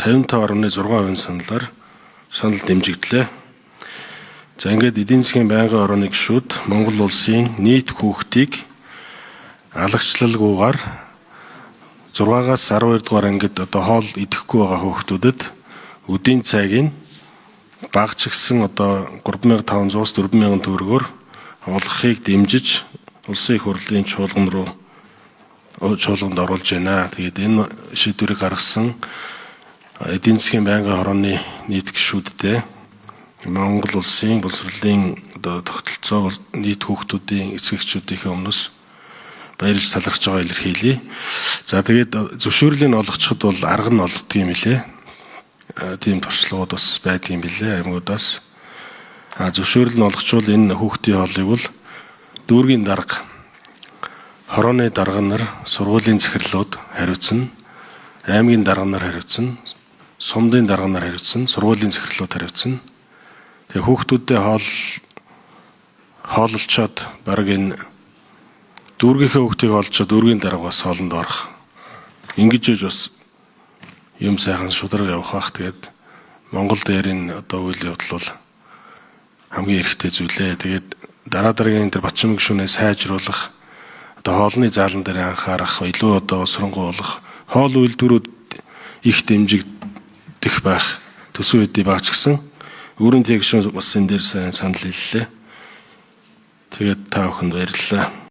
55.6% санал дэмжигдлээ. За ингээд эдийн засгийн байнгын орооны гишүүд Монгол улсын нийт хүүхдийг алагчлалгүйгээр 6-аас 12 дугаар ангид одоо хоол идэхгүй байгаа хүүхдүүдэд өдийн цайг нь багч гисэн одоо 3,500-аас 4,000 төгрөгөөр олгохыг дэмжиж улсын их хурлын чуулганд оруулж байна. Тэгээд энэ шийдвэрийг гаргасан эдийн засгийн байнгын орооны нийт гишүүдтэй Монгол улсын боловсролын одоо тогтолцоо нийт хүүхдүүдийн эцэгчүүдийн өмнөөс баярлж талархж байгаа илэрхийлье. За тэгээд зөвшөөрлийн олгочход бол арга нь олддог юм билээ. Тийм туршлагууд бас байдаг юм билээ аймагудаас. Зөвшөөрөл нь олгочвол энэ хүүхдийн хоолыг бол дүүргийн дарга, хорооны дарга нар сургуулийн захирлууд хариуцна, аймгийн дарга нар хариуцна, сумдын дарга нар хариуцна, сургуулийн захирлууд хариуцна. Тэгээ хүүхдүүдэд хооллолцоод баг энэ дүүргийнхээ хүүхдийг хооллолцоод дүүргийн дарга бас хоолнд орох. Ингэж бас юм сайхан шударга явах бах. Тэгээд Монгол дээр энэ одоо үйл явдал бол хамгийн эрхтэй зүйлээ. Тэгээд дараагийн энэ батчин гишүүнээ сайжруулах, одоо хоолны заалан дээр анхаарах, илүү одоо сөрөнгөөлөх, хоол үйлдвэрүүд их дэмжигдэх байх төсөв үдий багч гисэн. Өөрөнд яг гишүүн бас энэ дээр сайн санал хэллээ. Тэгээд та бүхэнд баярлалаа.